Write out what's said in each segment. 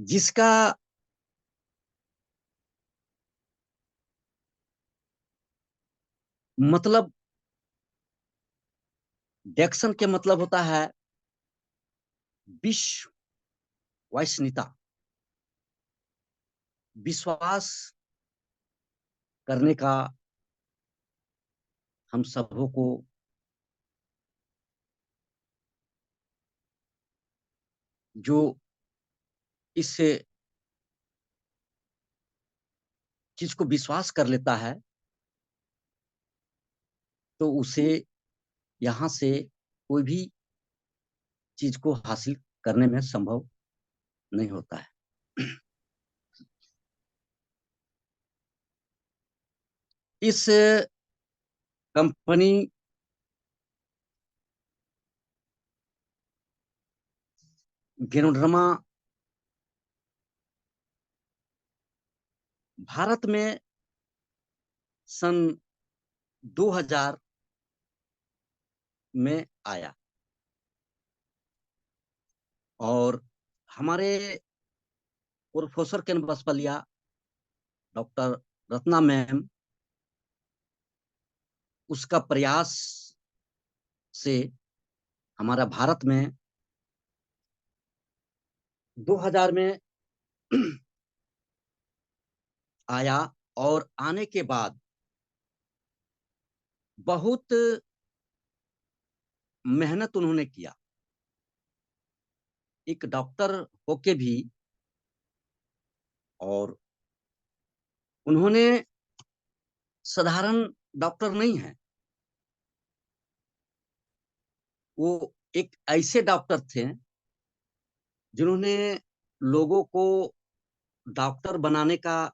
जिसका मतलब डेक्सन के मतलब होता है विश्व वैश्विकता, विश्वास करने का हम सबों को जो इस चीज को विश्वास कर लेता है तो उसे यहाँ से कोई भी चीज को हासिल करने में संभव नहीं होता है। इस कंपनी गेनोड्रामा भारत में सन 2000 में आया और हमारे प्रोफेसर केन बसपलिया, डॉक्टर रत्ना मैम, उसका प्रयास से हमारा भारत में 2000 में आया और आने के बाद बहुत मेहनत उन्होंने किया। एक डॉक्टर होके भी और उन्होंने साधारण डॉक्टर नहीं है, वो एक ऐसे डॉक्टर थे जिन्होंने लोगों को डॉक्टर बनाने का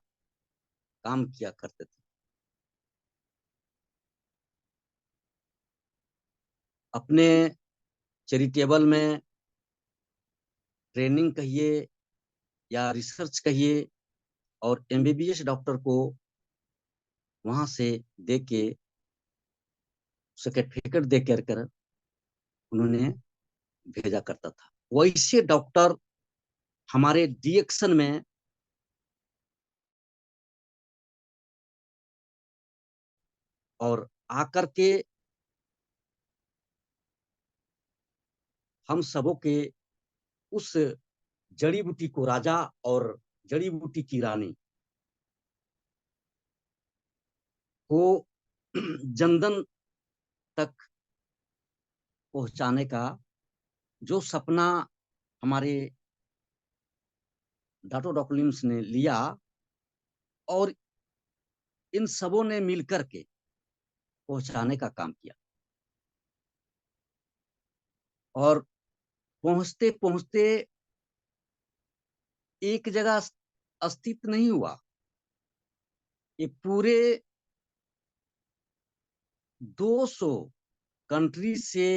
काम किया करते थे। अपने चैरिटेबल में ट्रेनिंग कहिए या रिसर्च कहिए और एमबीबीएस डॉक्टर को वहां से दे के सर्टिफिकेट दे कर उन्होंने भेजा करता था। वैसे डॉक्टर हमारे डीएक्शन में और आकर के हम सबों के उस जड़ी बूटी को राजा और जड़ी बूटी की रानी को जनधन तक पहुंचाने का जो सपना हमारे डॉक्टर डॉक्लिम्स ने लिया और इन सबों ने मिलकर के पहुंचाने का काम किया और पहुंचते पहुंचते एक जगह अस्तित्व नहीं हुआ, ये पूरे 200 कंट्री से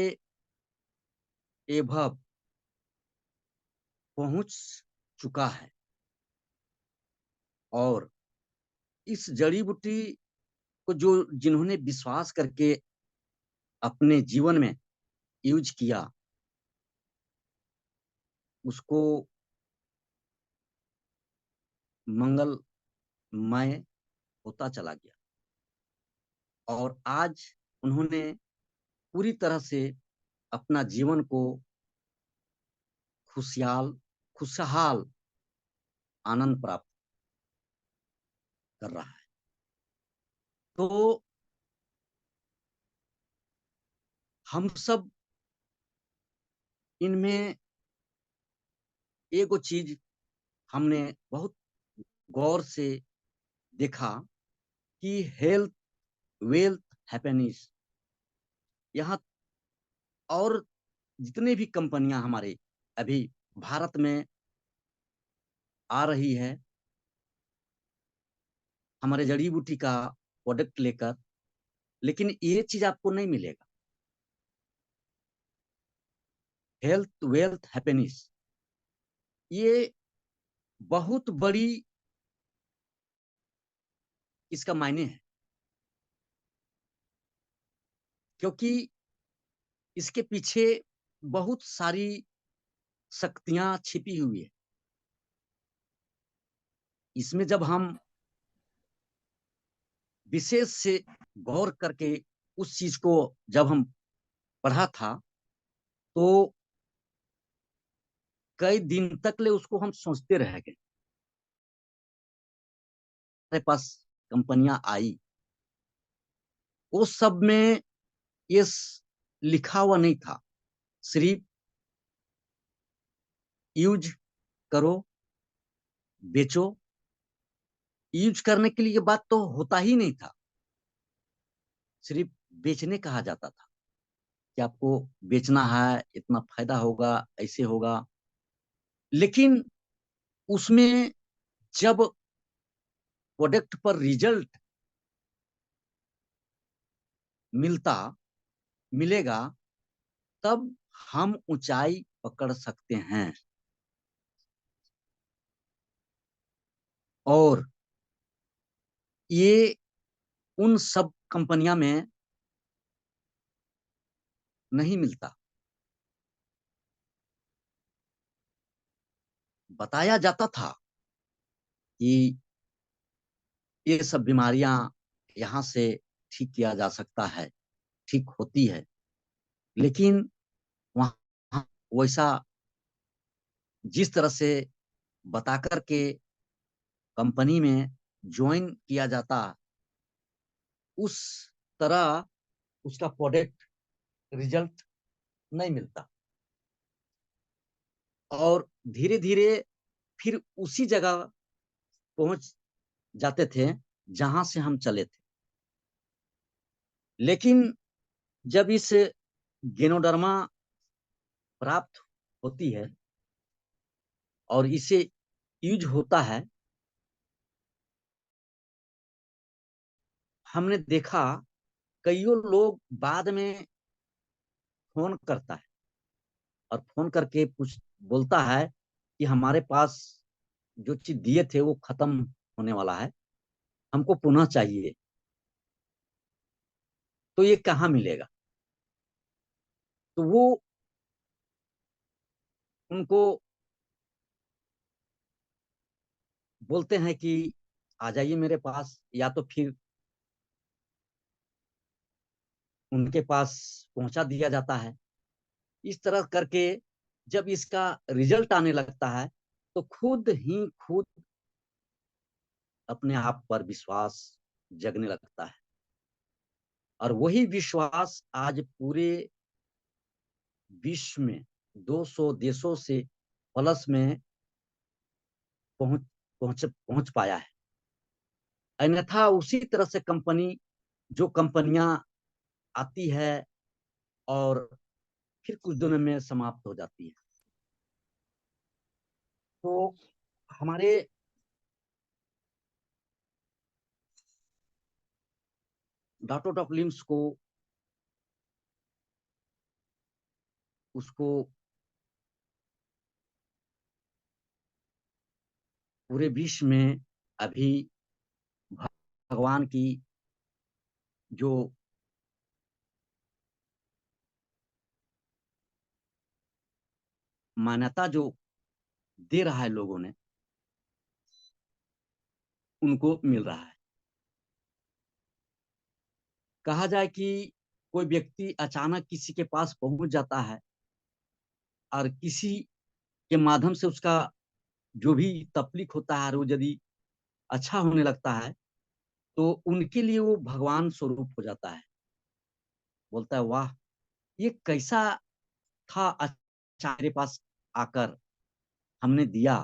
एभव पहुंच चुका है। और इस जड़ी बूटी को जो जिन्होंने विश्वास करके अपने जीवन में यूज किया उसको मंगलमय होता चला गया और आज उन्होंने पूरी तरह से अपना जीवन को खुशहाल खुशहाल आनंद प्राप्त कर रहा है। तो हम सब इनमें एगो चीज हमने बहुत गौर से देखा कि हेल्थ, वेल्थ, हैप्पीनेस, यहाँ और जितने भी कंपनियां हमारे अभी भारत में आ रही है हमारे जड़ी बूटी का प्रोडक्ट लेकर, लेकिन ये चीज आपको नहीं मिलेगा। हेल्थ, वेल्थ, हैप्पीनेस, ये बहुत बड़ी इसका मायने है, क्योंकि इसके पीछे बहुत सारी शक्तियां छिपी हुई है। इसमें जब हम विशेष से गौर करके उस चीज को जब हम पढ़ा था, तो कई दिन तक ले उसको हम सोचते रह गए। हमारे पास कंपनियां आई, उस सब में ये लिखा हुआ नहीं था, सिर्फ यूज करो, बेचो। यूज करने के लिए ये बात तो होता ही नहीं था, सिर्फ बेचने कहा जाता था कि आपको बेचना है, इतना फायदा होगा, ऐसे होगा। लेकिन उसमें जब प्रोडक्ट पर रिजल्ट मिलता मिलेगा, तब हम ऊंचाई पकड़ सकते हैं। और ये उन सब कंपनियां में नहीं मिलता। बताया जाता था कि ये सब बीमारियां यहाँ से ठीक किया जा सकता है, ठीक होती है। लेकिन वहाँ वैसा जिस तरह से बता कर के कंपनी में ज्वाइन किया जाता, उस तरह उसका प्रोडक्ट रिजल्ट नहीं मिलता। और धीरे धीरे फिर उसी जगह पहुंच जाते थे जहां से हम चले थे। लेकिन जब इस गेनोडर्मा प्राप्त होती है और इसे यूज होता है, हमने देखा कईयों लोग बाद में फोन करता है और फोन करके पूछ बोलता है कि हमारे पास जो चीज दिए थे वो खत्म होने वाला है, हमको पुनः चाहिए। तो ये कहाँ मिलेगा? तो वो उनको बोलते हैं कि आ जाइए मेरे पास, या तो फिर उनके पास पहुंचा दिया जाता है। इस तरह करके जब इसका रिजल्ट आने लगता है, तो खुद ही खुद अपने आप पर विश्वास जगने लगता है। और वही विश्वास आज पूरे विश्व में 200 देशों से प्लस में पहुंच पहुंच पाया है। अन्यथा उसी तरह से जो कंपनियां आती है और फिर कुछ दिनों में समाप्त हो जाती है। तो हमारे डॉक्टर ऑफ लिम्स को उसको पूरे विश्व में अभी भगवान की जो मान्यता जो दे रहा है लोगों ने, उनको मिल रहा है। कहा जाए कि कोई व्यक्ति अचानक किसी के पास पहुंच जाता है और किसी के माध्यम से उसका जो भी तकलीफ होता है वो यदि अच्छा होने लगता है, तो उनके लिए वो भगवान स्वरूप हो जाता है। बोलता है वाह, ये कैसा था, अच्छा मेरे पास आकर हमने दिया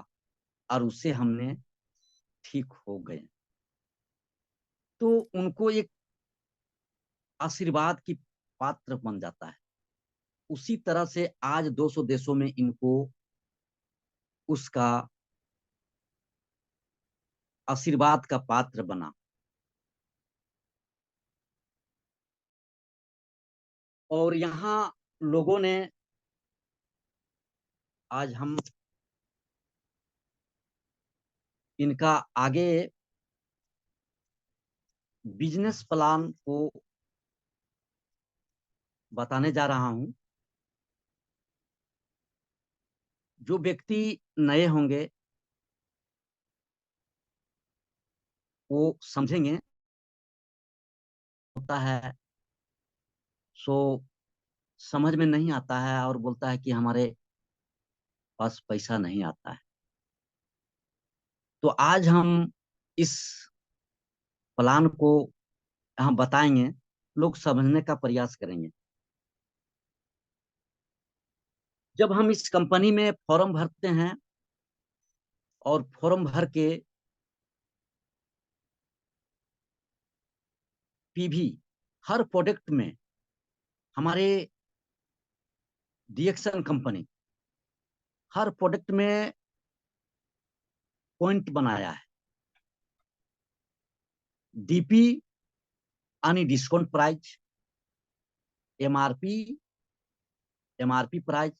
और उससे हमने ठीक हो गए। तो उनको एक आशीर्वाद की पात्र बन जाता है। उसी तरह से आज 200 देशों में इनको उसका आशीर्वाद का पात्र बना। और यहाँ लोगों ने, आज हम इनका आगे बिजनेस प्लान को बताने जा रहा हूं। जो व्यक्ति नए होंगे वो समझेंगे होता है, सो समझ में नहीं आता है और बोलता है कि हमारे पास पैसा नहीं आता है। तो आज हम इस प्लान को हम बताएंगे, लोग समझने का प्रयास करेंगे। जब हम इस कंपनी में फॉर्म भरते हैं और फॉर्म भर के पीवी हर प्रोडक्ट में हमारे डीएक्सन कंपनी हर प्रोडक्ट में पॉइंट बनाया है। डीपी यानी discount price, MRP MRP price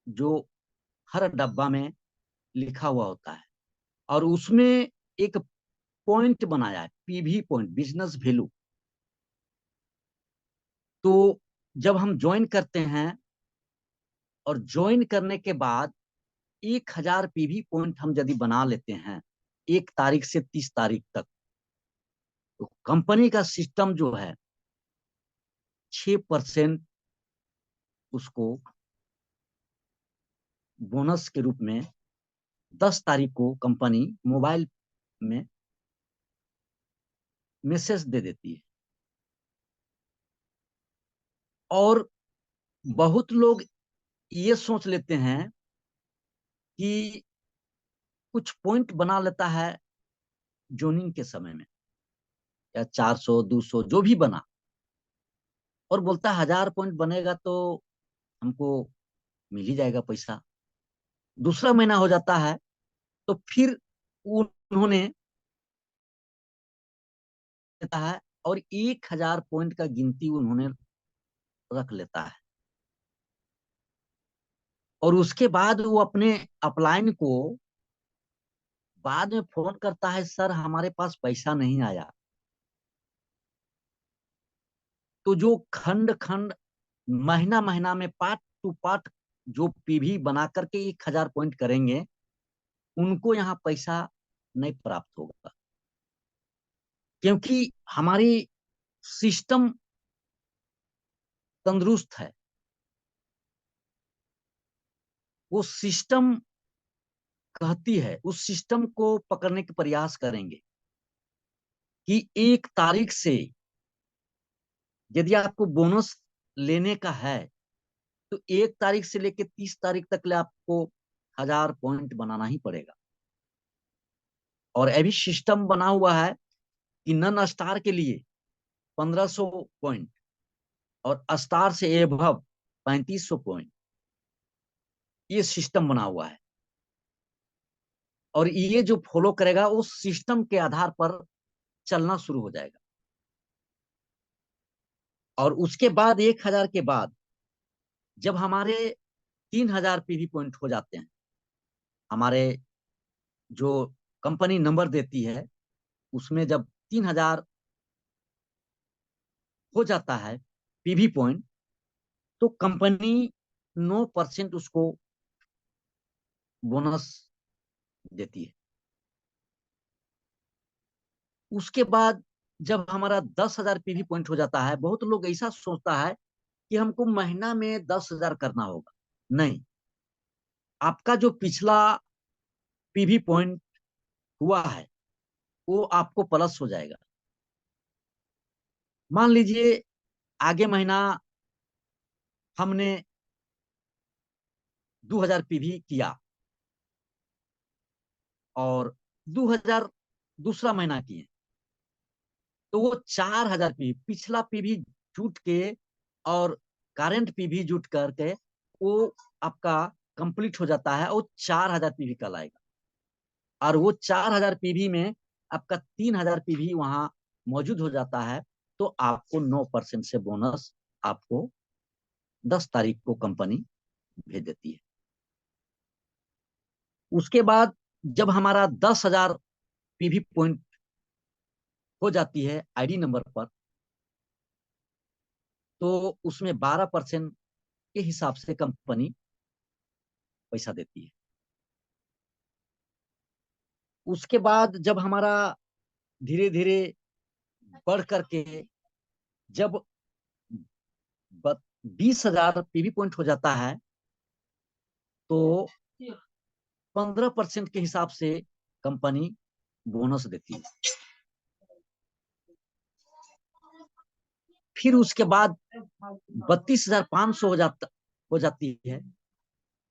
जो हर डब्बा में लिखा हुआ होता है, और उसमें एक पॉइंट बनाया है, पीवी पॉइंट, बिजनेस वैल्यू। तो जब हम ज्वाइन करते हैं और ज्वाइन करने के बाद 1000 पीवी पॉइंट हम यदि बना लेते हैं 1 तारीख से 30 तारीख तक, तो कंपनी का सिस्टम जो है 6% उसको बोनस के रूप में 10 तारीख को कंपनी मोबाइल में मैसेज दे देती है। और बहुत लोग ये सोच लेते हैं कि कुछ पॉइंट बना लेता है जोनिंग के समय में, या 400 200 जो भी बना, और बोलता है 1000 पॉइंट बनेगा तो हमको मिल ही जाएगा पैसा। दूसरा महीना हो जाता है तो फिर उन्होंने देता है और 1000 पॉइंट का गिनती उन्होंने रख लेता है। और उसके बाद वो अपने अपलाइन को बाद में फोन करता है, सर हमारे पास पैसा नहीं आया। तो जो खंड खंड महीना महीना में पार्ट टू पार्ट जो पीवी बना करके 1000 पॉइंट करेंगे, उनको यहाँ पैसा नहीं प्राप्त होगा, क्योंकि हमारी सिस्टम तंदुरुस्त है। वो सिस्टम कहती है, उस सिस्टम को पकड़ने के प्रयास करेंगे कि 1 तारीख से यदि आपको बोनस लेने का है तो 1 तारीख से लेकर 30 तारीख तक ले आपको 1000 पॉइंट बनाना ही पड़ेगा। और अभी सिस्टम बना हुआ है कि नन स्टार के लिए 1500 पॉइंट और स्टार से एभव 3500 पॉइंट, ये सिस्टम बना हुआ है। और ये जो फॉलो करेगा उस सिस्टम के आधार पर चलना शुरू हो जाएगा। और उसके बाद 1000 के बाद जब हमारे 3000 पीवी पॉइंट हो जाते हैं, हमारे जो कंपनी नंबर देती है उसमें जब 3000 हो जाता है पीवी पॉइंट, तो कंपनी 9% उसको बोनस देती है। उसके बाद जब हमारा 10,000 पीवी पॉइंट हो जाता है, बहुत लोग ऐसा सोचता है कि हमको महीना में 10,000 करना होगा। नहीं, आपका जो पिछला पीवी पॉइंट हुआ है वो आपको प्लस हो जाएगा। मान लीजिए आगे महीना हमने 2000 पीवी किया और 2000 दूसरा महीना किए, तो वो 4000 पीवी, पिछला पीवी जुट के और करंट पीवी जुट करके वो आपका कंप्लीट हो जाता है, वो 4000 पीवी का लाएगा। और वो 4000 पीवी में आपका 3000 पीवी वहां मौजूद हो जाता है, तो आपको 9% से बोनस आपको 10 तारीख को कंपनी भेज देती है। उसके बाद जब हमारा 10,000 पीवी पॉइंट हो जाती है आईडी नंबर पर, तो उसमें 12% के हिसाब से कंपनी पैसा देती है। उसके बाद जब हमारा धीरे धीरे बढ़ करके जब 20,000 पीवी पॉइंट हो जाता है तो 15% के हिसाब से कंपनी बोनस देती है। फिर उसके बाद 32,500 हो जाती है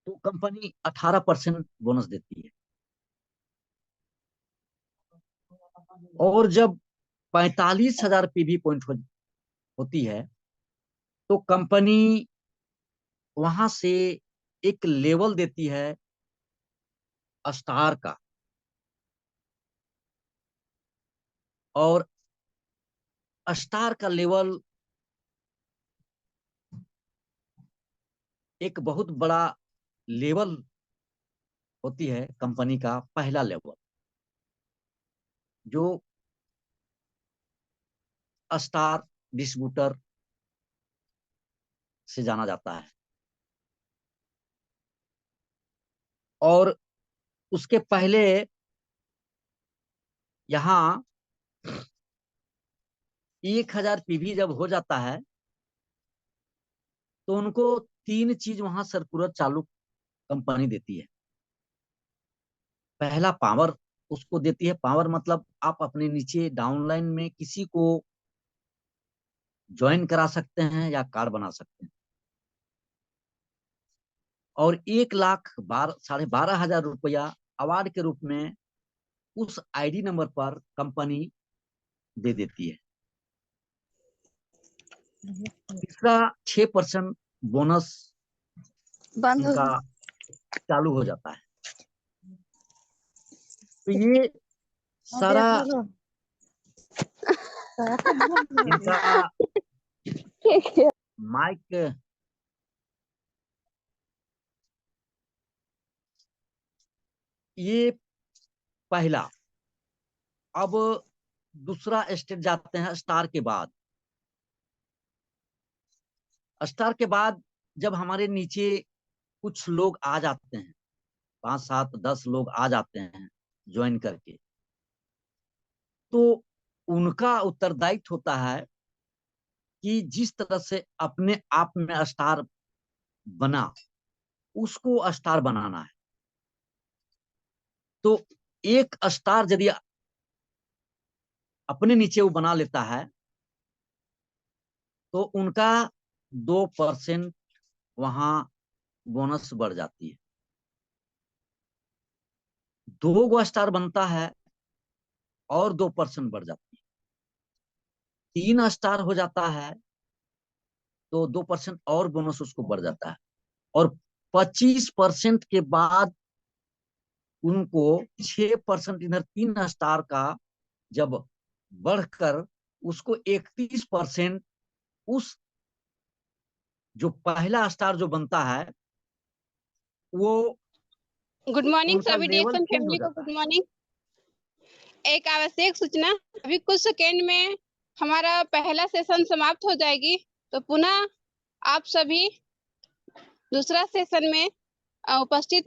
तो कंपनी 18% बोनस देती है। और जब 45,000 पीवी पॉइंट होती है तो कंपनी वहां से एक लेवल देती है स्टार का, और स्टार का लेवल एक बहुत बड़ा लेवल होती है, कंपनी का पहला लेवल जो स्टार डिस्ट्रीब्यूटर से जाना जाता है। और उसके पहले यहाँ 1,000 पीवी जब हो जाता है तो उनको 3 चीज वहां सर्कुलर चालू कंपनी देती है। पहला पावर उसको देती है। पावर मतलब आप अपने नीचे डाउनलाइन में किसी को ज्वाइन करा सकते हैं या कार्ड बना सकते हैं। और 1,12,500 अवार्ड के रूप में उस आईडी नंबर पर कंपनी दे देती है। तीसरा 6% बोनस बंद हो उनका चालू हो जाता है। तो ये सारा इनका माइक ये पहला। अब दूसरा स्टेप जाते हैं स्टार के बाद। स्टार के बाद जब हमारे नीचे कुछ लोग आ जाते हैं, 5, 7, 10 लोग आ जाते हैं ज्वाइन करके, तो उनका उत्तरदायित्व होता है कि जिस तरह से अपने आप में स्टार बना उसको स्टार बनाना है। तो एक स्टार यदि अपने नीचे वो बना लेता है तो उनका 2% वहां बोनस बढ़ जाती है। 2 गो स्टार बनता है और 2% बढ़ जाती है। 3 स्टार हो जाता है तो 2% और बोनस उसको बढ़ जाता है। और 25% के बाद उनको 6% इधर 3 स्टार का जब बढ़कर उसको 31% उस जो पहला स्टार जो बनता है वो गुड मॉर्निंग उनका सभी लेवल डीएफएम चेंज हो फैमिली को जाता गुड है। मॉर्निंग। एक आवश्यक सूचना, अभी कुछ सेकेंड में हमारा पहला सेशन समाप्त हो जाएगी, तो पुनः आप सभी दूसरा सेशन में उपस्थित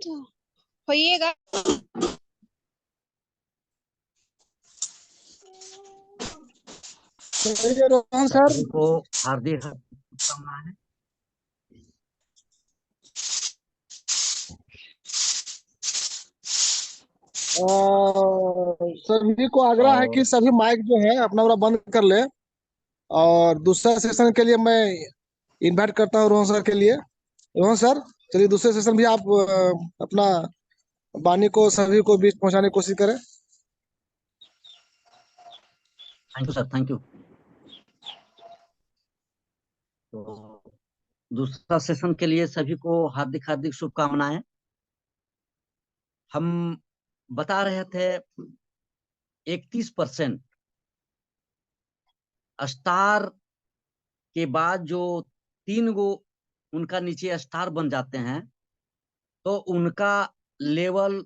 होइएगा। रोहन सर, सभी को हार्दिक हार्दिक शुभकामनाएं। सभी को आग्रह है कि और सभी माइक जो है अपना पूरा बंद कर ले। और दूसरा सेशन के लिए मैं इनवाइट करता हूँ रोहन सर के लिए। रोहन सर, चलिए दूसरे सेशन भी आप अपना वाणी को सभी को बीच पहुंचाने की कोशिश करें। Thank you sir, thank you. तो दूसरा सेशन के लिए सभी को हार्दिक हार्दिक शुभकामनाएं। हम बता रहे थे 31% स्टार के बाद जो 3 गो उनका नीचे स्टार बन जाते हैं तो उनका लेवल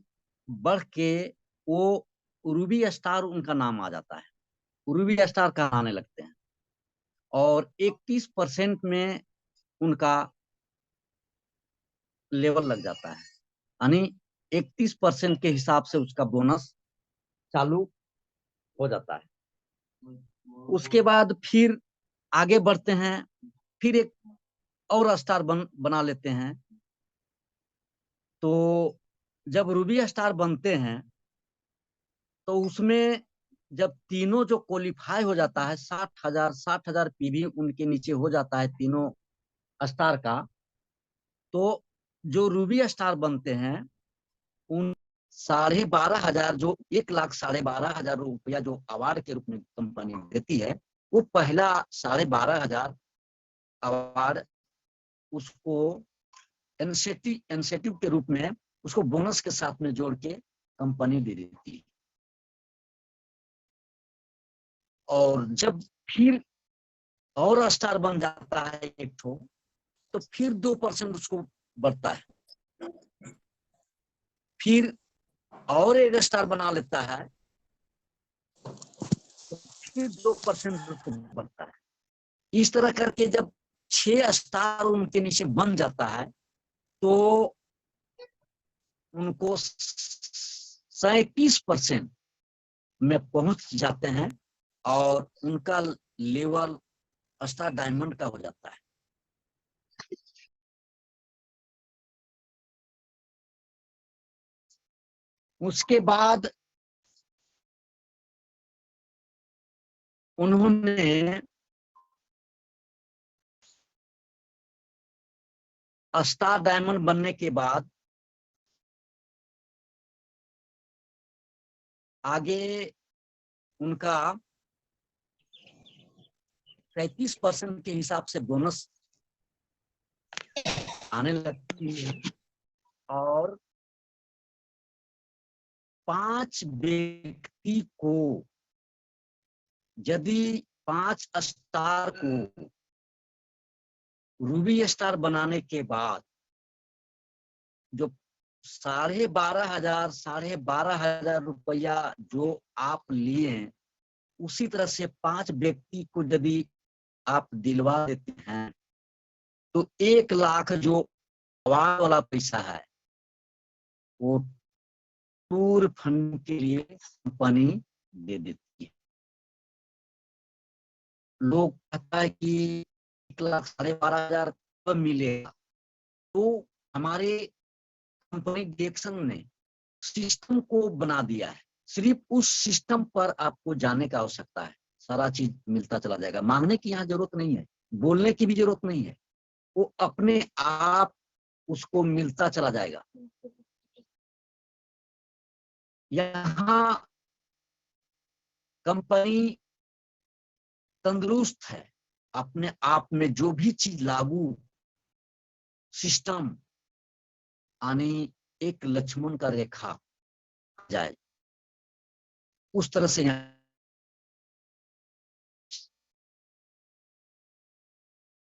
बढ़ के वो रूबी स्टार उनका नाम आ जाता है, रूबी स्टार कहलाने लगते हैं। और 31% में उनका लेवल लग जाता है, यानी 31% के हिसाब से उसका बोनस चालू हो जाता है। उसके बाद फिर आगे बढ़ते हैं, फिर एक और स्टार बना लेते हैं। तो जब रूबी स्टार बनते हैं तो उसमें जब तीनों जो क्वालिफाई हो जाता है, 60,000 पीवी उनके नीचे हो जाता है तीनों स्टार का, तो जो रूबी स्टार बनते हैं उन 12,500 जो 1,12,500 रुपया जो अवार्ड के रूप में कंपनी देती है, वो पहला 12,500 अवार्ड उसको इंसेंटिव के रूप में उसको बोनस के साथ में जोड़ के कंपनी दे देती है। और जब फिर और स्टार बन जाता है एक तो फिर 2% उसको बढ़ता है। फिर और एक स्टार बना लेता है तो फिर 2% उसको बढ़ता है। इस तरह करके जब 6 स्टार उनके नीचे बन जाता है तो उनको 37% में पहुंच जाते हैं और उनका लेवल स्टार डायमंड का हो जाता है। उसके बाद उन्होंने स्टार डायमंड बनने के बाद आगे उनका 33% के हिसाब से बोनस आने लगती है और 5 व्यक्ति को, यदि 5 स्टार को रूबी स्टार बनाने के बाद जो 12,500 रुपया जो आप लिए हैं, उसी तरह से 5 व्यक्ति को यदि आप दिलवा देते हैं तो 1 लाख जो अवार्ड वाला पैसा है वो टूर फंड के लिए कंपनी दे देती है। लोग कहता है कि 1,12,500 कब मिलेगा, तो हमारे कंपनी डायरेक्शन ने सिस्टम को बना दिया है। सिर्फ उस सिस्टम पर आपको जाने का आवश्यकता है, सारा चीज मिलता चला जाएगा। मांगने की यहाँ जरूरत नहीं है, बोलने की भी जरूरत नहीं है, वो अपने आप उसको मिलता चला जाएगा। यहाँ कंपनी तंदुरुस्त है, अपने आप में जो भी चीज लागू सिस्टम आने एक लक्ष्मण का रेखा जाए, उस तरह से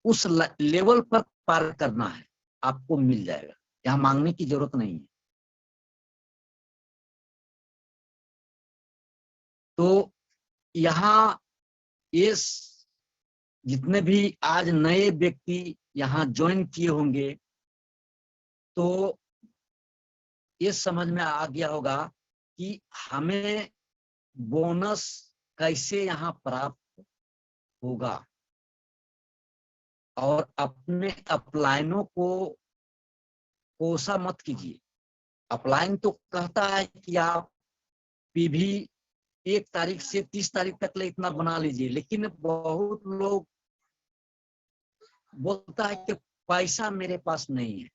उस लेवल पर पार करना है, आपको मिल जाएगा। यहाँ मांगने की जरूरत नहीं है। तो यहाँ ये जितने भी आज नए व्यक्ति यहाँ ज्वाइन किए होंगे तो ये समझ में आ गया होगा कि हमें बोनस कैसे यहाँ प्राप्त होगा। और अपने अपलाइनों को कोसा मत कीजिए। अपलाइन तो कहता है कि आप पीवी 1 तारीख से 30 तारीख तक ले इतना बना लीजिए, लेकिन बहुत लोग बोलता है कि पैसा मेरे पास नहीं है।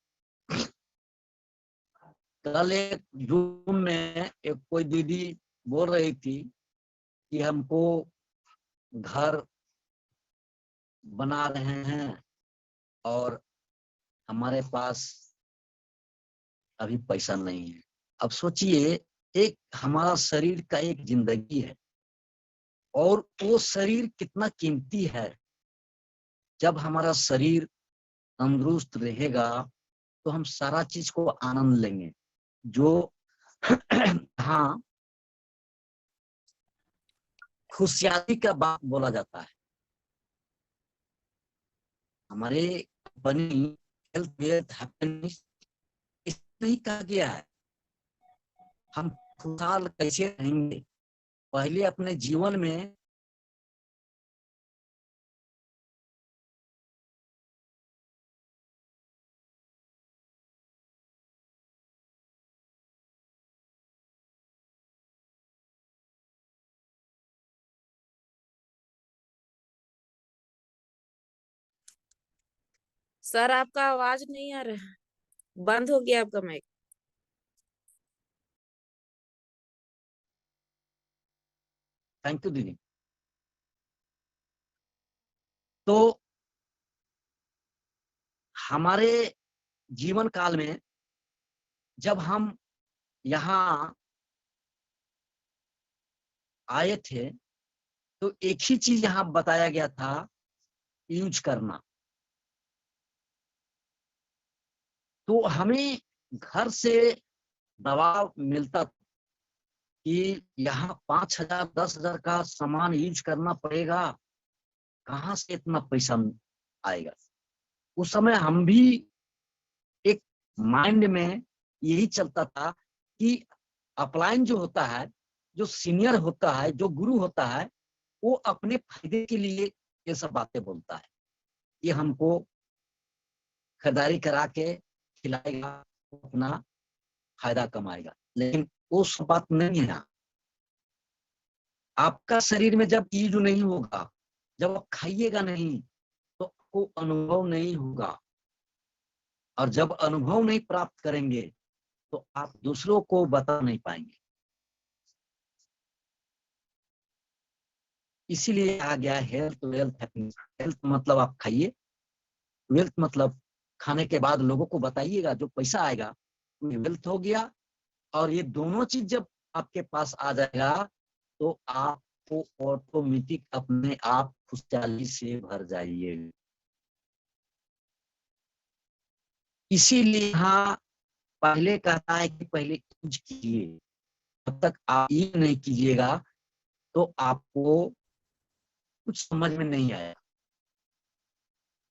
कल एक रूम में एक कोई दीदी बोल रही थी कि हमको घर बना रहे हैं और हमारे पास अभी पैसा नहीं है। अब सोचिए, एक हमारा शरीर का एक जिंदगी है और वो शरीर कितना कीमती है। जब हमारा शरीर तंदुरुस्त रहेगा तो हम सारा चीज को आनंद लेंगे। जो हाँ खुशहाली का बात बोला जाता है, हमारे बनी हेल्थ वेल्थ हैप्पीनेस नहीं कहा गया है। हम खुशहाल कैसे रहेंगे, पहले अपने जीवन में सर आपका आवाज नहीं आ रहा है, बंद हो गया आपका माइक। थैंक यू दीदी। तो हमारे जीवन काल में जब हम यहाँ आए थे तो एक ही चीज यहाँ बताया गया था, यूज करना। तो हमें घर से दबाव मिलता कि यहाँ 5,000 10,000 का सामान यूज करना पड़ेगा, कहाँ से इतना पैसा आएगा। उस समय हम भी एक माइंड में यही चलता था कि अपलाइन जो होता है, जो सीनियर होता है, जो गुरु होता है, वो अपने फायदे के लिए ये सब बातें बोलता है। ये हमको खरीदारी करा के खिलाएगा, अपना फायदा कमाएगा, लेकिन वो सब बात नहीं है। आपका शरीर में जब यूज नहीं होगा, जब आप खाइएगा नहीं, तो आपको अनुभव नहीं होगा, और जब अनुभव नहीं प्राप्त करेंगे तो आप दूसरों को बता नहीं पाएंगे। इसीलिए आ गया हेल्थ वेल्थ हैप्पीनेस। हेल्थ मतलब आप खाइए, वेल्थ मतलब खाने के बाद लोगों को बताइएगा, जो पैसा आएगा वो वेल्थ हो गया। और ये दोनों चीज जब आपके पास आ जाएगा तो आपको ऑटोमेटिक अपने आप खुशहाली से भर जाइए। इसीलिए यहाँ पहले कहता है कि पहले यूज कीजिए। जब तक आप यूज नहीं कीजिएगा तो आपको कुछ समझ में नहीं आएगा।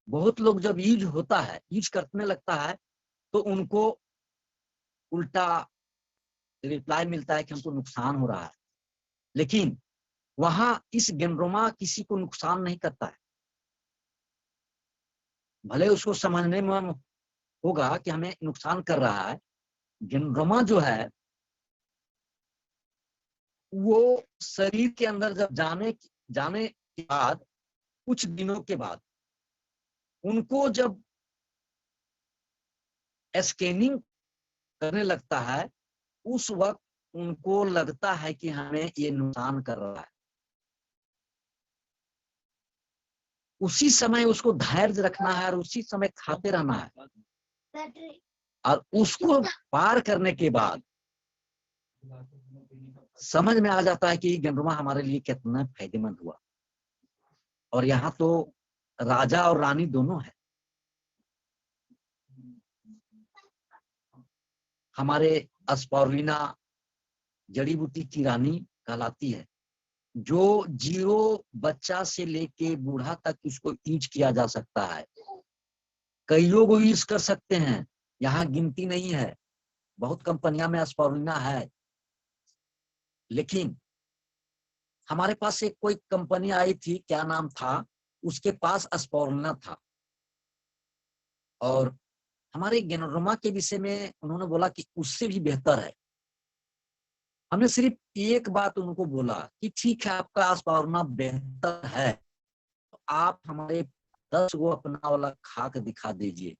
बहुत लोग जब यूज होता है, यूज करने लगता है, तो उनको उल्टा रिप्लाई मिलता है कि हमको नुकसान हो रहा है। लेकिन वहां इस गेनरोमा किसी को नुकसान नहीं करता है। भले उसको समझने में होगा कि हमें नुकसान कर रहा है, गेनरोमा जो है वो शरीर के अंदर जब जाने के बाद, कुछ दिनों के बाद उनको जब स्कैनिंग करने लगता है, उस वक्त उनको लगता है कि हमें ये नुकसान कर रहा है। उसी समय उसको धैर्य रखना है और उसी समय खाते रहना है, और उसको पार करने के बाद समझ में आ जाता है कि गेनरोमा हमारे लिए कितना फायदेमंद हुआ। और यहाँ तो राजा और रानी दोनों है। हमारे स्पारुलिना जड़ी बूटी की रानी कहलाती है, जो 0 बच्चा से लेके बूढ़ा तक इसको यूज किया जा सकता है। कई लोग यूज कर सकते हैं, यहाँ गिनती नहीं है। बहुत कंपनियां में स्पारुलिना है, लेकिन हमारे पास एक कोई कंपनी आई थी, क्या नाम था, उसके पास स्पारुलिना था, और हमारे गेनरोमा के विषय में उन्होंने बोला कि उससे भी बेहतर है। हमने सिर्फ एक बात उनको बोला कि ठीक है, आपका स्पारुलिना बेहतर है, तो आप हमारे 10 गो अपना वाला खा के दिखा दीजिए।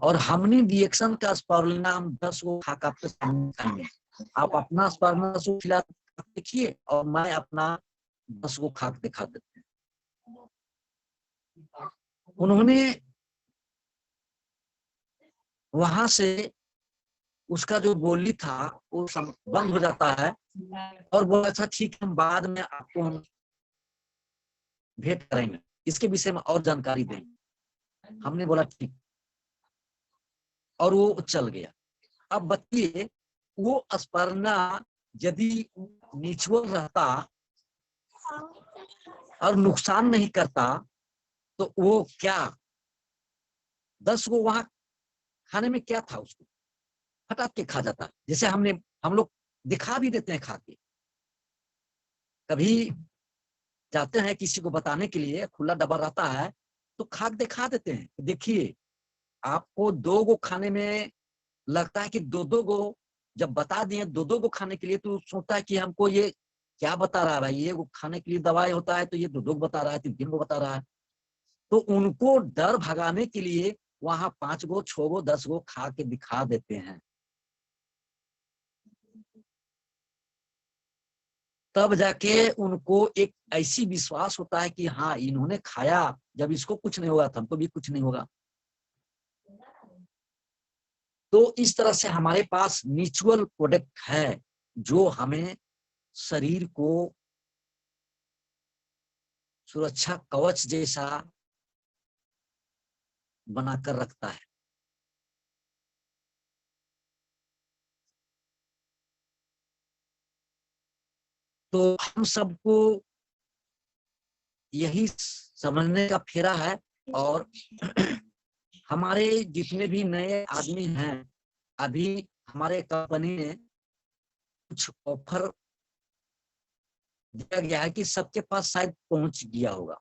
और हमने रिएक्शन का स्पारुलिना हम 10 गो खा के आपके सामने खाएंगे। आप अपना स्पारुलिना से खिला देखिए, और मैं अपना 10 गो खा के दिखा देते हैं। उन्होंने वहां से उसका जो बोली था वो बंद हो जाता है, और बोला अच्छा ठीक है, हम बाद में आपको हम भेंट करेंगे, इसके विषय में और जानकारी देंगे। हमने बोला ठीक, और वो चल गया। अब बताइए, वो स्पर्ना यदि नेचुरल रहता और नुकसान नहीं करता तो वो क्या 10 को वहां खाने में क्या था, उसको फटाक के खा जाता। जैसे हम लोग दिखा भी देते हैं खा के। कभी जाते हैं किसी को बताने के लिए, खुला डब्बा रहता है तो खा के दिखा देते हैं, देखिए आपको 2 गो खाने में लगता है कि 2-2 गो, जब बता दिए 2-2 गो खाने के लिए तो सोचता है कि हमको ये क्या बता रहा है भाई, ये खाने के लिए दवाई होता है तो ये 2-2 बता रहा है, 3-3 गो बता रहा है। तो उनको डर भगाने के लिए वहां 5 गो 6 गो 10 गो खा के दिखा देते हैं। तब जाके उनको एक ऐसी विश्वास होता है कि हाँ इन्होंने खाया, जब इसको कुछ नहीं होगा तो हमको भी कुछ नहीं होगा। तो इस तरह से हमारे पास म्यूचुअल प्रोडक्ट है जो हमें शरीर को सुरक्षा कवच जैसा बनाकर रखता है। तो हम सबको यही समझने का फेरा है। और हमारे जितने भी नए आदमी हैं, अभी हमारे कंपनी ने कुछ ऑफर दिया गया है कि सबके पास शायद पहुंच गया होगा,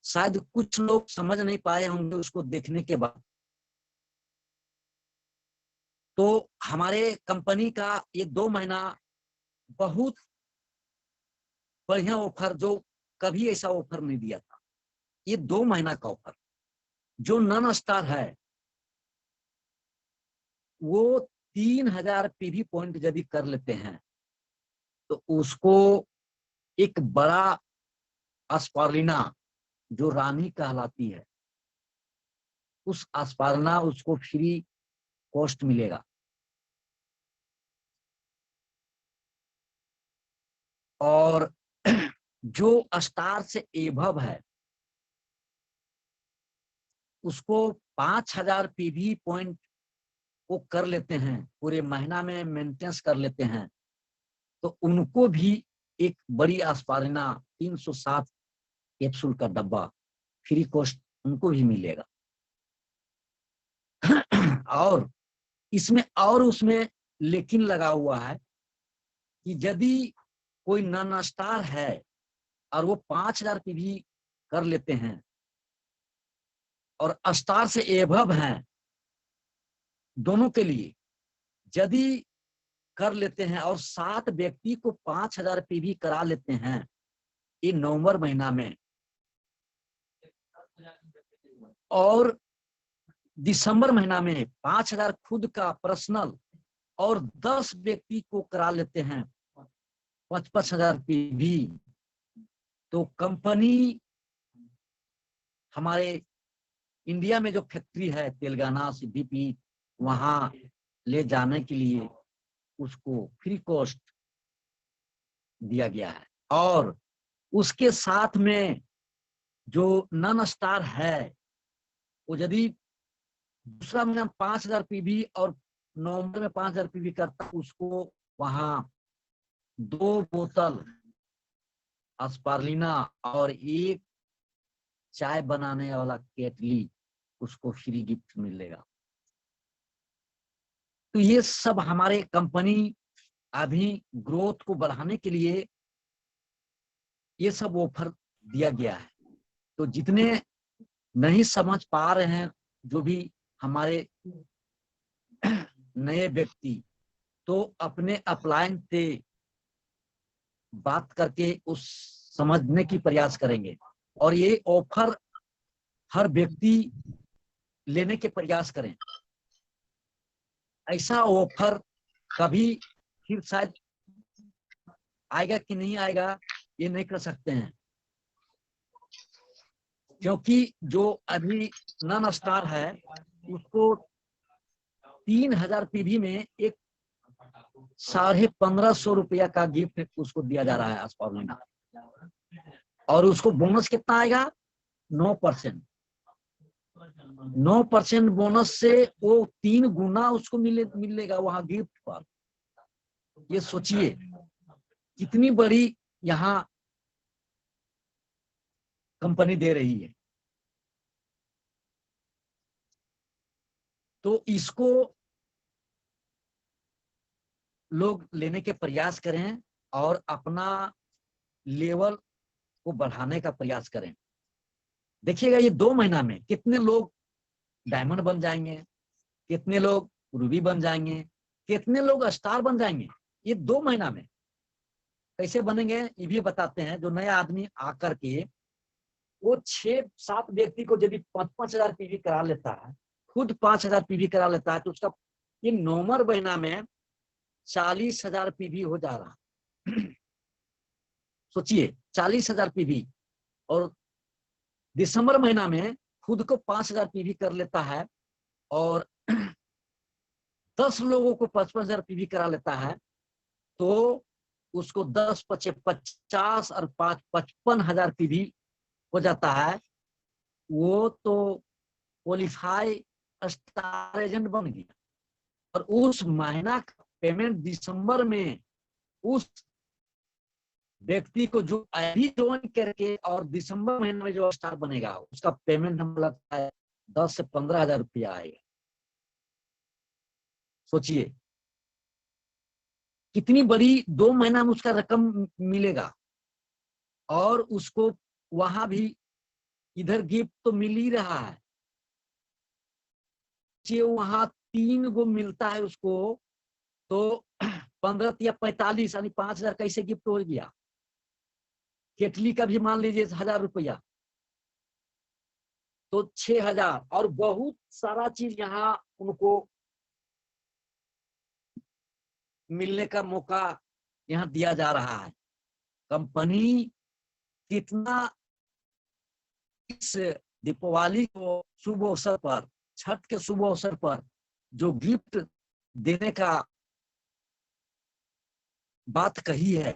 शायद कुछ लोग समझ नहीं पाए होंगे उसको देखने के बाद। तो हमारे कंपनी का ये 2 महीना बहुत बढ़िया ऑफर, जो कभी ऐसा ऑफर नहीं दिया था। ये 2 महीना का ऑफर जो नॉन स्टार है, वो 3000 पीवी पॉइंट यदि कर लेते हैं तो उसको एक बड़ा एस्पारुलिना जो रानी कहलाती है, उस एस्पारुलिना उसको फ्री कॉस्ट मिलेगा। और जो स्टार से एभव है उसको 5000 पीवी पॉइंट वो कर लेते हैं, पूरे महीना में मेंटेनेंस कर लेते हैं, तो उनको भी एक बड़ी एस्पारुलिना 307 कैप्सूल का डब्बा फ्री कॉस्ट उनको भी मिलेगा। और इसमें और उसमें लेकिन लगा हुआ है कि यदि कोई नॉन स्टार है और वो 5000 पीवी कर लेते हैं और स्टार से एभव हैं, दोनों के लिए यदि कर लेते हैं और 7 व्यक्ति को 5000 पीवी करा लेते हैं ये नवंबर महीना में, और दिसंबर महीना में 5000 खुद का पर्सनल और 10 व्यक्ति को करा लेते हैं 55,000 पीवी, तो कंपनी हमारे इंडिया में जो फैक्ट्री है तेलंगाना सिद्दीपी, वहां ले जाने के लिए उसको फ्री कॉस्ट दिया गया है। और उसके साथ में जो नॉन स्टार है वो यदि दूसरा महीना 5000 पीवी और नवंबर में 5000 पीवी करता, उसको वहां 2 बोतल एस्पारुलिना और 1 चाय बनाने वाला केटली उसको फ्री गिफ्ट मिलेगा। तो ये सब हमारे कंपनी अभी ग्रोथ को बढ़ाने के लिए ये सब ऑफर दिया गया है। तो जितने नहीं समझ पा रहे हैं, जो भी हमारे नए व्यक्ति, तो अपने अपलाइन से बात करके उस समझने की प्रयास करेंगे और ये ऑफर हर व्यक्ति लेने के प्रयास करें। ऐसा ऑफर कभी फिर शायद आएगा कि नहीं आएगा ये नहीं कर सकते हैं, क्योंकि जो अभी नॉन स्टार है उसको 3000 पीवी में एक 1550 रुपया का गिफ्ट उसको दिया जा रहा है एस्पारुलिना, और उसको बोनस कितना आएगा 9%। 9% बोनस से वो 3 गुना उसको मिलेगा वहां गिफ्ट पर। ये सोचिए कितनी बड़ी यहाँ कंपनी दे रही है। तो इसको लोग लेने के प्रयास करें और अपना लेवल को बढ़ाने का प्रयास करें। देखिएगा ये 2 महीना में कितने लोग डायमंड बन जाएंगे, कितने लोग रूबी बन जाएंगे, कितने लोग स्टार बन जाएंगे। ये 2 महीना में कैसे बनेंगे ये भी बताते हैं। जो नया आदमी आकर के वो 6-7 व्यक्ति को यदि 5-5 हजार पीवी करा लेता है, खुद 5,000 पीवी करा लेता है, तो उसका ये नवंबर महीना में 40,000 पीवी हो जा रहा है। सोचिए 40,000 पीवी, और दिसंबर महीना में खुद को 5,000 पीवी कर लेता है और 10 लोगों को 55,000 पीवी करा लेता है, तो उसको 10-50 और 55,000 पीवी हो जाता है। वो तो क्वालिफाई स्टार एजेंट बन गया, और उस महीना का पेमेंट दिसंबर में उस व्यक्ति को जो अभी ज्वाइन करके और दिसंबर महीने में जो स्टार बनेगा, उसका पेमेंट हमें लगता है 10 से 15,000 रुपया आएगा। सोचिए कितनी बड़ी 2 महीना में उसका रकम मिलेगा, और उसको वहां भी इधर गिफ्ट तो मिल ही रहा है। वहां 3 गो मिलता है उसको, तो 15 या 45 यानी 5,000 कैसे गिफ्ट हो गया। केटली का भी मान लीजिए 1,000 रुपया, तो 6,000, और बहुत सारा चीज यहाँ उनको मिलने का मौका यहाँ दिया जा रहा है। कंपनी कितना इस दीपावली को शुभ अवसर पर, छठ के शुभ अवसर पर जो गिफ्ट देने का बात कही है,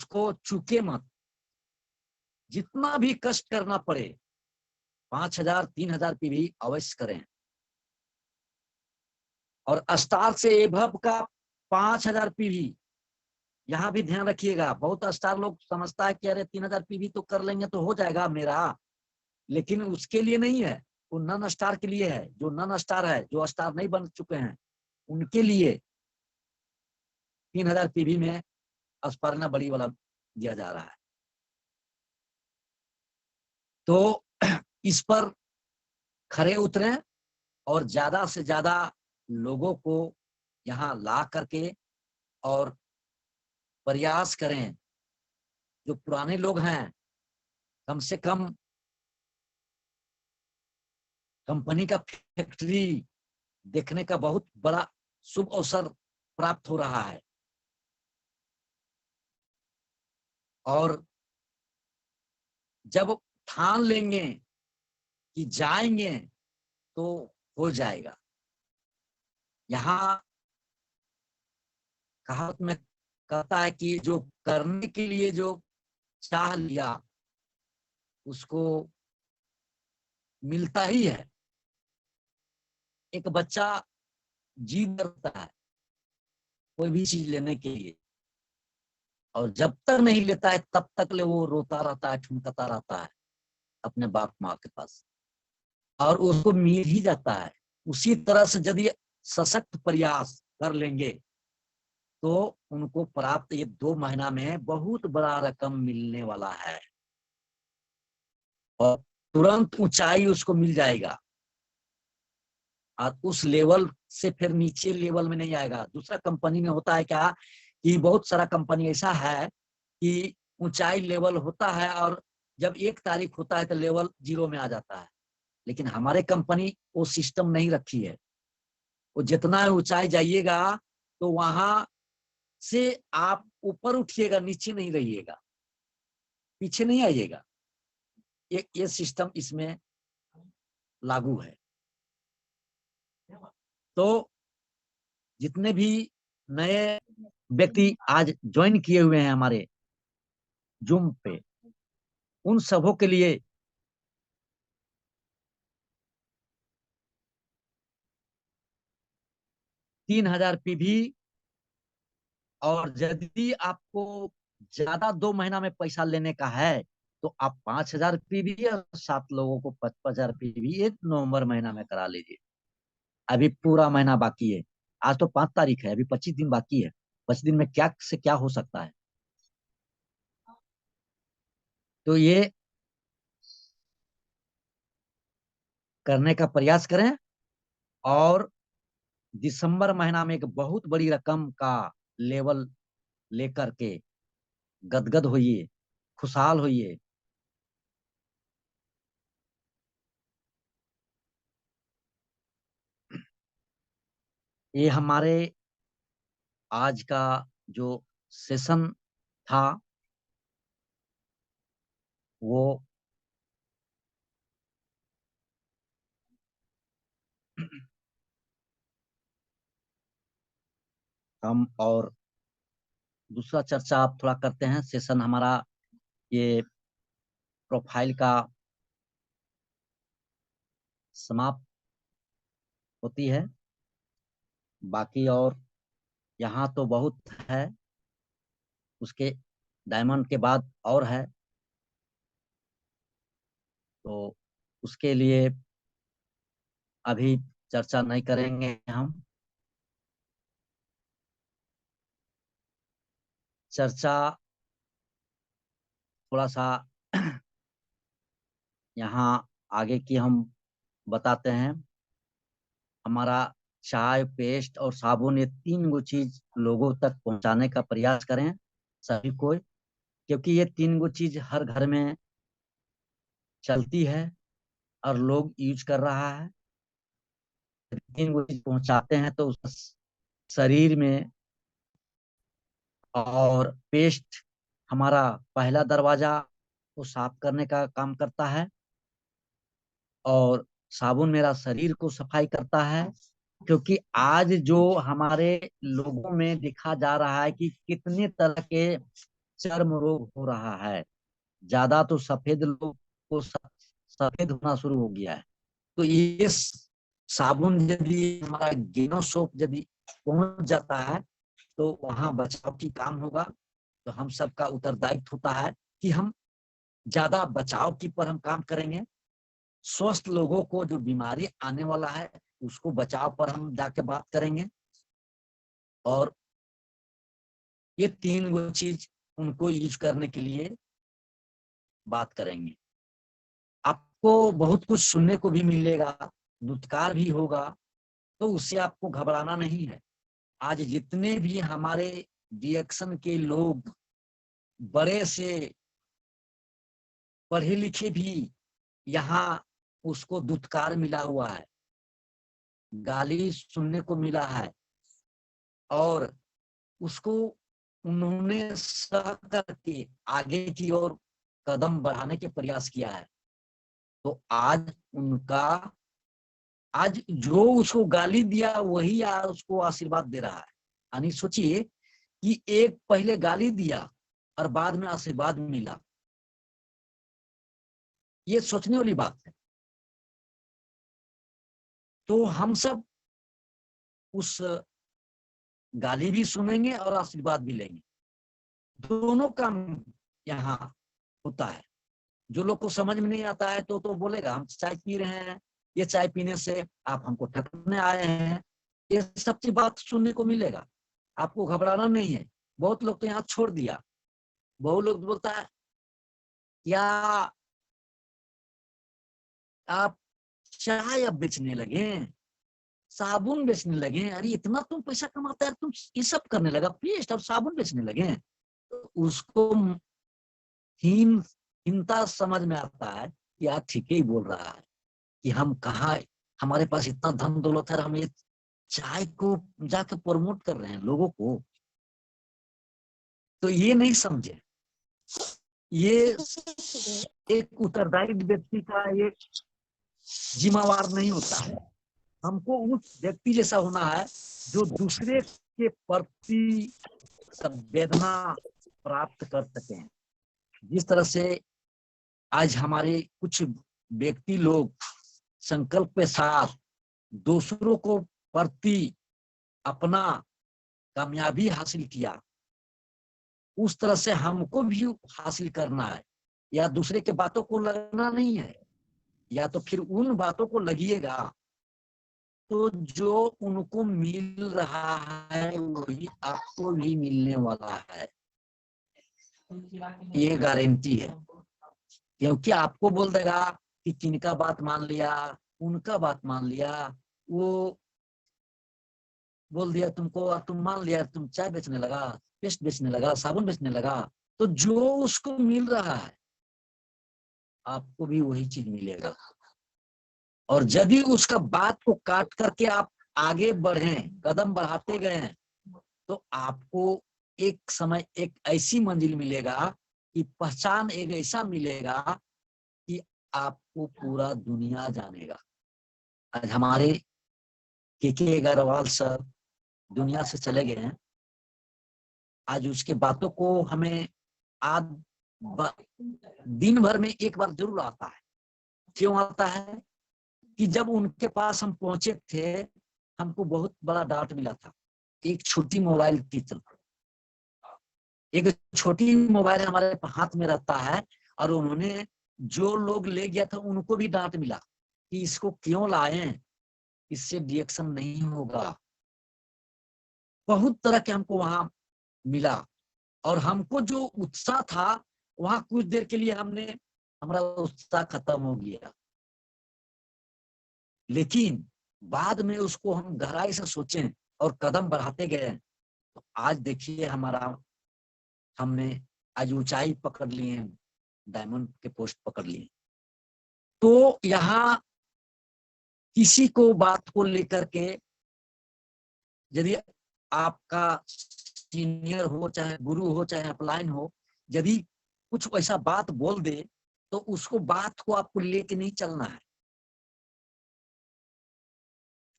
उसको चूके मत। जितना भी कष्ट करना पड़े 5,000 3,000 पीवी अवश्य करें, और स्टार से एभव का 5,000 पीवी यहाँ भी ध्यान रखिएगा। बहुत स्टार लोग समझता है कि अरे 3,000 पीवी तो कर लेंगे तो हो जाएगा मेरा, लेकिन उसके लिए नहीं है, वो नन स्टार के लिए है। जो नन स्टार है, जो स्टार नहीं बन चुके हैं, उनके लिए 3,000 पीवी में अस्पर्ना बड़ी वाला दिया जा रहा है। तो इस पर खरे उतरें और ज्यादा से ज्यादा लोगों को यहाँ ला करके और प्रयास करें। जो पुराने लोग हैं, कम से कम कंपनी का फैक्ट्री देखने का बहुत बड़ा शुभ अवसर प्राप्त हो रहा है, और जब ठान लेंगे कि जाएंगे तो हो जाएगा। यहाँ कहावत में कहता है कि जो करने के लिए जो चाह लिया उसको मिलता ही है। एक बच्चा जिद करता है कोई भी चीज लेने के लिए, और जब तक नहीं लेता है तब तक ले वो रोता रहता है, ठुनकता रहता है अपने बाप माँ के पास, और उसको मिल ही जाता है। उसी तरह से यदि सशक्त प्रयास कर लेंगे तो उनको प्राप्त ये 2 महीना में बहुत बड़ा रकम मिलने वाला है, और तुरंत ऊंचाई उसको मिल जाएगा, और उस लेवल से फिर नीचे लेवल में नहीं आएगा। दूसरा कंपनी में होता है क्या कि बहुत सारा कंपनी ऐसा है कि ऊंचाई लेवल होता है, और जब 1 तारीख होता है तो लेवल 0 में आ जाता है। लेकिन हमारे कंपनी वो सिस्टम नहीं रखी है। वो जितना ऊंचाई जाइएगा तो वहां से आप ऊपर उठिएगा, नीचे नहीं रहिएगा, पीछे नहीं आइएगा। ये सिस्टम इसमें लागू है। तो जितने भी नए व्यक्ति आज ज्वाइन किए हुए हैं हमारे जूम पे, उन सबों के लिए $3,000 पीवी, और यदि आपको ज्यादा 2 महीना में पैसा लेने का है तो आप 5,000 पीवी और 7 लोगों को 55,000 पीवी ये नवंबर महीना में करा लीजिए। अभी पूरा महीना बाकी है। आज तो 5 तारीख है, अभी 25 दिन बाकी है। 25 दिन में क्या से क्या हो सकता है। तो ये करने का प्रयास करें, और दिसंबर महीना में एक बहुत बड़ी रकम का लेवल लेकर के गदगद होइए, खुशहाल होइए। ये हमारे आज का जो सेशन था वो हम और दूसरा चर्चा आप थोड़ा करते हैं। सेशन हमारा ये प्रोफाइल का समाप्त होती है। बाकी और यहाँ तो बहुत है, उसके डायमंड के बाद और है, तो उसके लिए अभी चर्चा नहीं करेंगे हम। चर्चा थोड़ा सा यहाँ आगे की हम बताते हैं। हमारा चाय, पेस्ट और साबुन, ये 3 गो चीज लोगों तक पहुंचाने का प्रयास करें सभी को, क्योंकि ये 3 गो चीज हर घर में चलती है और लोग यूज कर रहा है। 3 गो चीज पहुंचाते हैं तो उसका शरीर में, और पेस्ट हमारा पहला दरवाजा को साफ करने का काम करता है, और साबुन मेरा शरीर को सफाई करता है। क्योंकि आज जो हमारे लोगों में देखा जा रहा है कि कितने तरह के चर्म रोग हो रहा है, ज्यादा तो सफेद लोग को सफेद होना शुरू हो गया है। तो ये साबुन यदि हमारा गेनो सोप यदि पहुंच जाता है तो वहां बचाव की काम होगा। तो हम सबका उत्तरदायित्व होता है कि हम ज्यादा बचाव की पर हम काम करेंगे। स्वस्थ लोगों को जो बीमारी आने वाला है उसको बचाव पर हम जाके बात करेंगे, और ये 3 गो चीज उनको यूज करने के लिए बात करेंगे। आपको बहुत कुछ सुनने को भी मिलेगा, दुत्कार भी होगा, तो उससे आपको घबराना नहीं है। आज जितने भी हमारे रिएक्शन के लोग बड़े से पढ़े लिखे भी यहाँ उसको दुत्कार मिला हुआ है, गाली सुनने को मिला है, और उसको उन्होंने सह करके आगे की ओर कदम बढ़ाने के प्रयास किया है। तो आज उनका, आज जो उसको गाली दिया वही आज उसको आशीर्वाद दे रहा है। यानी सोचिए कि एक पहले गाली दिया और बाद में आशीर्वाद मिला, ये सोचने वाली बात है। तो हम सब उस गाली भी सुनेंगे और आशीर्वाद भी लेंगे, दोनों काम यहाँ होता है। जो लोग को समझ में नहीं आता है तो बोलेगा हम चाय पी रहे हैं, ये चाय पीने से आप हमको ठगने आए हैं, ये सब की बात सुनने को मिलेगा। आपको घबराना नहीं है। बहुत लोग तो यहाँ छोड़ दिया, बहुत लोग बोलता है क्या आप चाय अब बेचने लगे, साबुन बेचने लगे, अरे इतना तुम पैसा कमाता है, तुम ये सब करने लगा, पेस्ट अब साबुन बेचने लगे। तो उसको हीनता समझ में आता है कि यार ठीक ही बोल रहा है कि हम कहाँ, हमारे पास इतना धन दौलत है, हम ये चाय को जाकर प्रमोट कर रहे हैं लोगों को। तो ये नहीं समझे, ये एक उत्तरदायी व्यक्ति का ये जिम्मेवार नहीं होता है। हमको उस व्यक्ति जैसा होना है जो दूसरे के प्रति संवेदना प्राप्त कर सके। जिस तरह से आज हमारे कुछ व्यक्ति लोग संकल्प के साथ दूसरों को प्रति अपना कामयाबी हासिल किया, उस तरह से हमको भी हासिल करना है। या दूसरे के बातों को लगना नहीं है, या तो फिर उन बातों को लगिएगा तो जो उनको मिल रहा है वही आपको भी मिलने वाला है, ये गारंटी है। क्योंकि आपको बोल देगा कि किनका बात मान लिया, उनका बात मान लिया, वो बोल दिया तुमको और तुम मान लिया, तुम चाय बेचने लगा, पेस्ट बेचने लगा, साबुन बेचने लगा। तो जो उसको मिल रहा है आपको भी वही चीज मिलेगा। और यदि उसका बात को काट करके आप आगे बढ़े, कदम बढ़ाते गए तो आपको एक समय एक ऐसी मंजिल मिलेगा कि पहचान एक ऐसा मिलेगा कि आपको पूरा दुनिया जानेगा। आज हमारे के अग्रवाल सर दुनिया से चले गए हैं। आज उसके बातों को हमें आज दिन भर में एक बार जरूर आता है। क्यों आता है? कि जब उनके पास हम पहुंचे थे, हमको बहुत बड़ा डांट मिला था। एक छोटी मोबाइल की तरफ, एक छोटी मोबाइल हमारे हाथ में रहता है, और उन्होंने जो लोग ले गया था उनको भी डांट मिला कि इसको क्यों लाए, इससे रिएक्शन नहीं होगा। बहुत तरह के हमको वहां मिला, और हमको जो उत्साह था वहां कुछ देर के लिए हमारा उत्साह खत्म हो गया। लेकिन बाद में उसको हम गहराई से सोचें और कदम बढ़ाते गए तो आज देखिए हमने आज ऊंचाई पकड़ लिए, डायमंड के पोस्ट पकड़ लिए। तो यहाँ किसी को बात को लेकर के, यदि आपका सीनियर हो, चाहे गुरु हो, चाहे अपलाइन हो, यदि कुछ ऐसा बात बोल दे तो उसको बात को आपको लेके नहीं चलना है।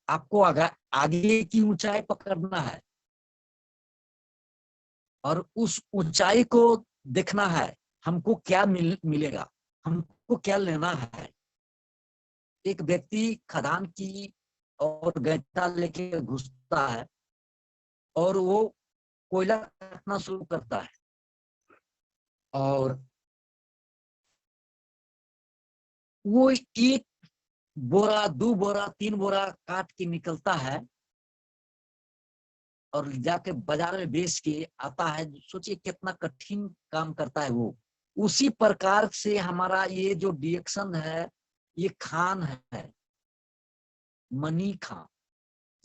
आपको आगे की ऊंचाई पकड़ना है और उस ऊंचाई को देखना है। हमको क्या मिलेगा, हमको क्या लेना है। एक व्यक्ति खदान की और गैता लेके घुसता है और वो कोयला काटना शुरू करता है, और वो एक बोरा, 2 बोरा, 3 बोरा काट के निकलता है और जाके बाजार में बेच के आता है। सोचिए कितना कठिन काम करता है वो। उसी प्रकार से हमारा ये जो रिएक्शन है, ये खान है, मनी खान।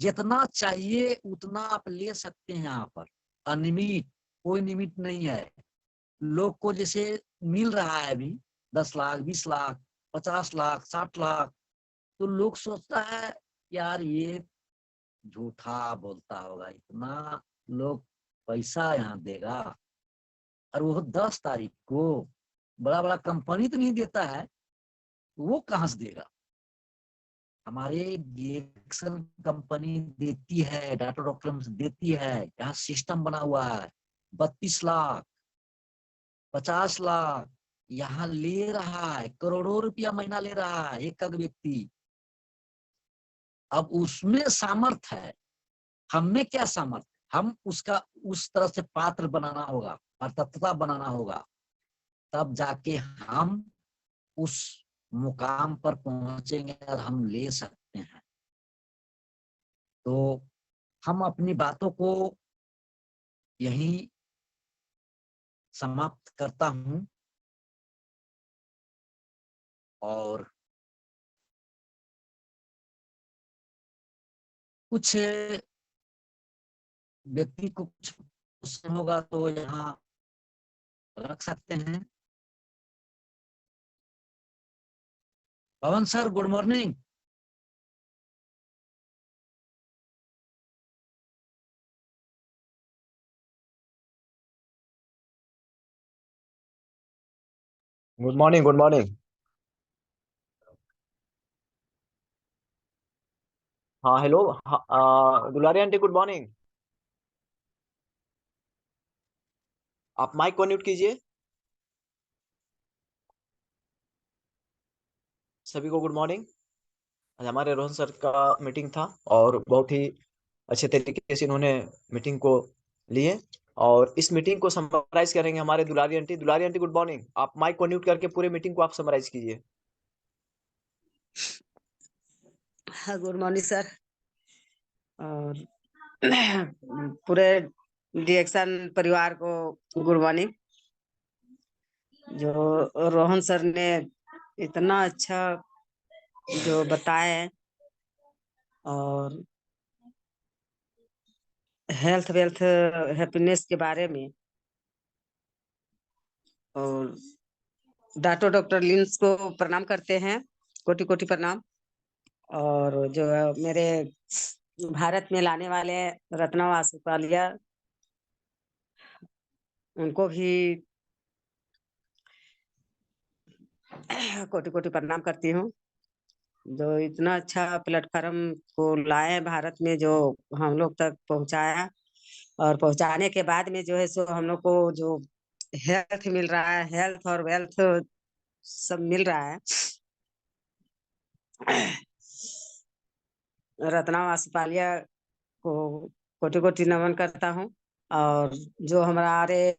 जितना चाहिए उतना आप ले सकते हैं यहाँ पर, अनियमित, कोई निमित नहीं है। लोग को जैसे मिल रहा है अभी 10 लाख, 20 लाख, 50 लाख, 60 लाख, तो लोग सोचता है यार ये झूठा बोलता होगा, इतना लोग पैसा यहाँ देगा, और वो 10 तारीख को। बड़ा बड़ा कंपनी तो नहीं देता है, वो कहां से देगा? हमारे रिएक्शन कंपनी देती है, डाटा डॉक्यूमेंट्स देती है, यहाँ सिस्टम बना हुआ है। 32 लाख, 50 लाख यहाँ ले रहा है, करोड़ों रुपया महीना ले रहा है एक व्यक्ति। अब उसमें सामर्थ्य है, हम में क्या सामर्थ्य? हम उसका उस तरह से पात्र बनाना होगा, पात्रता बनाना होगा, तब जाके हम उस मुकाम पर पहुंचेंगे और हम ले सकते हैं। तो हम अपनी बातों को यहीं समाप्त करता हूं, और कुछ व्यक्ति को कुछ क्वेश्चन होगा तो यहाँ रख सकते हैं। Pavan sir, good morning. Good morning, good morning. हाँ, हेलो। हाँ, दुलारी आंटी, गुड मॉर्निंग। आप माइक को म्यूट कीजिए। सभी को गुड मॉर्निंग। आज हमारे रोहन सर का मीटिंग था और बहुत ही अच्छे तरीके से इन्होंने मीटिंग को लिए, और इस मीटिंग को समराइज करेंगे हमारे दुलारी आंटी। दुलारी आंटी, गुड मॉर्निंग। आप माइक को म्यूट करके पूरे मीटिंग को आप समराइज कीजिए। हाँ, गुड मॉर्निंग सर। और पूरे डिएक्शन परिवार को गुड मॉर्निंग। जो रोहन सर ने इतना अच्छा जो बताए, और हेल्थ वेल्थ हैप्पीनेस के बारे में, और डॉक्टर लिंस को प्रणाम करते हैं, कोटि कोटि प्रणाम। और जो मेरे भारत में लाने वाले रत्ना वासुपालिया, उनको भी कोटि कोटि प्रणाम करती हूँ। जो इतना अच्छा प्लेटफार्म को लाए भारत में, जो हम लोग तक पहुंचाया, और पहुंचाने के बाद में जो है सो हम लोग को जो हेल्थ मिल रहा है, हेल्थ और वेल्थ सब मिल रहा है। रत्ना वासुपालिया को कोटि कोटि नमन करता हूँ। और जो हमारे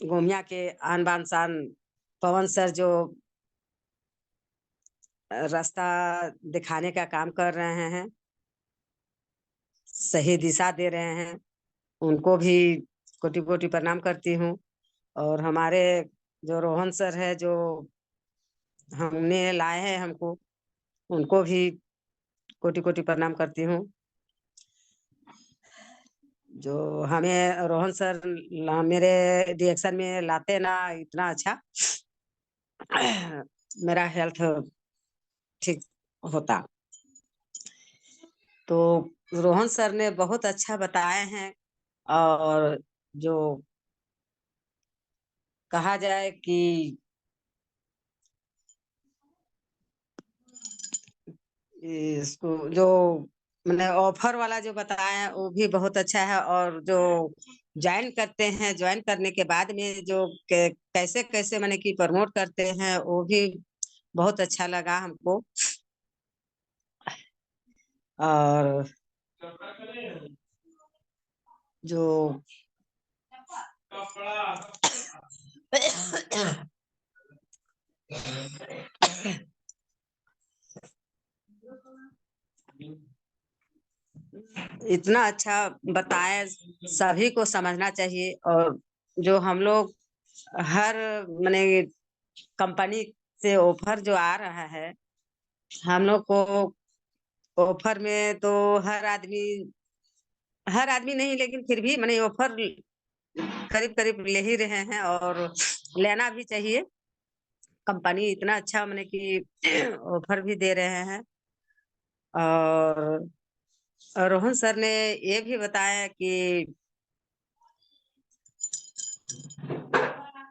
गोमिया के आन बान शान पवन सर जो रास्ता दिखाने का काम कर रहे हैं, सही दिशा दे रहे हैं, उनको भी कोटि कोटि प्रणाम करती हूँ। और हमारे जो रोहन सर है, जो हमने लाए हैं हमको, उनको भी कोटि कोटि प्रणाम करती हूँ। जो हमें रोहन सर मेरे डायरेक्शन में लाते ना, इतना अच्छा मेरा हेल्थ ठीक होता। तो रोहन सर ने बहुत अच्छा बताए हैं। और जो कहा जाए कि इसको जो मैंने ऑफर वाला जो बताया है, वो भी बहुत अच्छा है। और जो ज्वाइन करते हैं, ज्वाइन करने के बाद में जो कैसे कैसे मैंने कि प्रमोट करते हैं, वो भी बहुत अच्छा लगा हमको। और जो इतना अच्छा बताए, सभी को समझना चाहिए। और जो हम लोग हर माने कंपनी से ऑफर जो आ रहा है, हम लोग को ऑफर में तो हर आदमी नहीं, लेकिन फिर भी मैंने ऑफर करीब करीब ले ही रहे हैं, और लेना भी चाहिए। कंपनी इतना अच्छा मैंने कि ऑफर भी दे रहे हैं। और रोहन सर ने ये भी बताया कि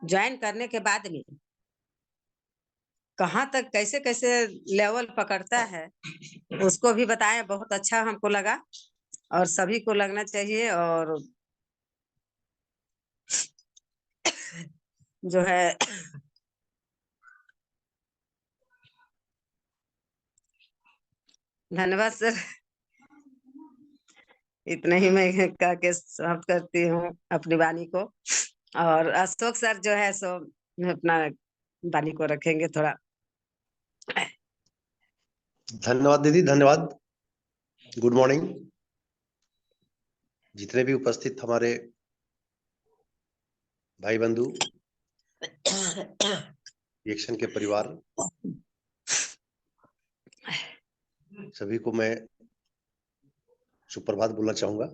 ज्वाइन करने के बाद में कहाँ तक कैसे कैसे लेवल पकड़ता है, उसको भी बताया। बहुत अच्छा हमको लगा, और सभी को लगना चाहिए। और जो है धन्यवाद सर। इतना ही मैं कह के समाप्त करती हूँ अपनी वाणी को। और अशोक सर जो है सो अपना वाणी को रखेंगे थोड़ा। धन्यवाद दीदी, धन्यवाद। गुड मॉर्निंग जितने भी उपस्थित हमारे भाई बंधु, रिएक्शन के परिवार, सभी को मैं सुप्रभात बोलना चाहूंगा।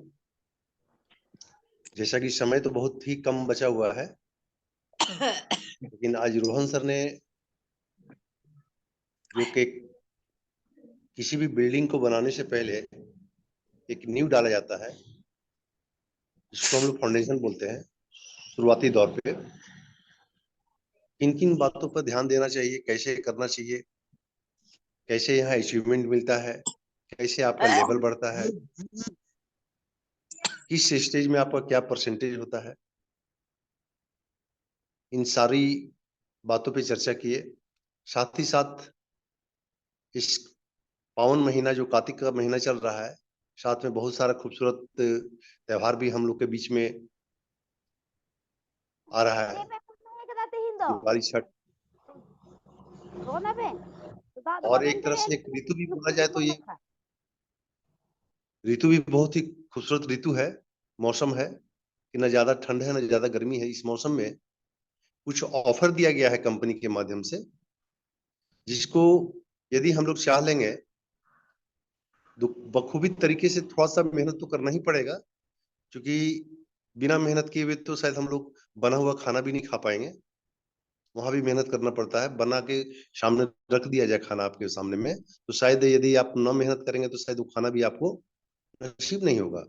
जैसा कि समय तो बहुत ही कम बचा हुआ है, लेकिन आज रोहन सर ने जो कि किसी भी बिल्डिंग को बनाने से पहले एक नींव डाला जाता है, जिसको हम लोग फाउंडेशन बोलते हैं, शुरुआती दौर पे किन किन बातों पर ध्यान देना चाहिए, कैसे करना चाहिए, कैसे यहाँ अचीवमेंट मिलता है, कैसे आपका लेवल बढ़ता है, किस स्टेज में आपका क्या परसेंटेज होता है, इन सारी बातों पे चर्चा किए। साथ ही साथ इस पावन महीना जो कार्तिक का महीना चल रहा है, साथ में बहुत सारा खूबसूरत त्योहार भी हम लोग के बीच में आ रहा है, दिवाली, छठ, और एक तरह से एक ऋतु भी बोला जाए तो ये ऋतु भी बहुत ही खूबसूरत ऋतु है, मौसम है कि न ज्यादा ठंड है न ज्यादा गर्मी है। इस मौसम में कुछ ऑफर दिया गया है कंपनी के माध्यम से, जिसको यदि हम लोग चाह लेंगे तो बखूबी तरीके से थोड़ा सा मेहनत तो करना ही पड़ेगा, क्योंकि बिना मेहनत किए हुए तो शायद हम लोग बना हुआ खाना भी नहीं खा पाएंगे। वहां भी मेहनत करना पड़ता है, बना के सामने रख दिया जाए खाना आपके सामने में, तो शायद यदि आप न मेहनत करेंगे तो शायद वो खाना भी आपको नसीब नहीं होगा।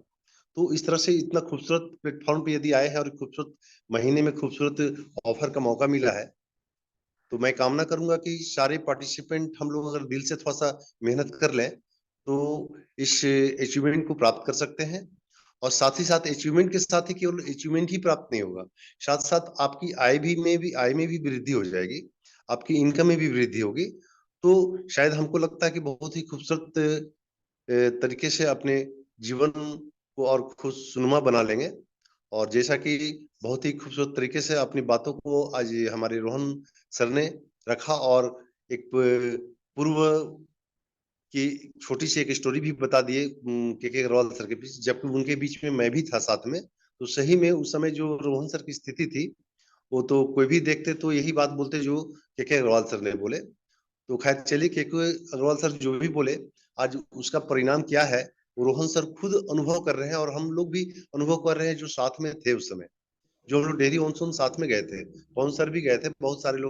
तो इस तरह से इतना खूबसूरत प्लेटफॉर्म पे यदि आए हैं और खूबसूरत महीने में खूबसूरत ऑफर का मौका मिला है, तो मैं कामना करूंगा कि सारे पार्टिसिपेंट हम लोग अगर दिल से थोड़ा सा मेहनत कर लें तो इस अचीवमेंट को प्राप्त कर सकते हैं। और साथ ही साथ अचीवमेंट के साथ ही केवल अचीवमेंट ही प्राप्त नहीं होगा, साथ साथ आपकी आय में भी वृद्धि हो जाएगी, आपकी इनकम में भी वृद्धि होगी। तो शायद हमको लगता है कि बहुत ही खूबसूरत तरीके से अपने जीवन को और खुशनुमा बना लेंगे। और जैसा कि बहुत ही खूबसूरत तरीके से अपनी बातों को आज हमारे रोहन सर ने रखा और एक पूर्व की छोटी सी एक स्टोरी भी बता दिए के अग्रवाल सर के बीच, जबकि उनके बीच में मैं भी था साथ में। तो सही में उस समय जो रोहन सर की स्थिति थी, वो तो कोई भी देखते तो यही बात बोलते जो के अग्रवाल सर ने बोले। तो खैर चलिए, के अग्रवाल सर जो भी बोले, आज उसका परिणाम क्या है वो रोहन सर खुद अनुभव कर रहे हैं और हम लोग भी अनुभव कर रहे हैं जो साथ में थे उस समय, जो हम लोग डेहरी ऑन साथ में गए थे, पवन सर भी गए थे, बहुत सारे लोग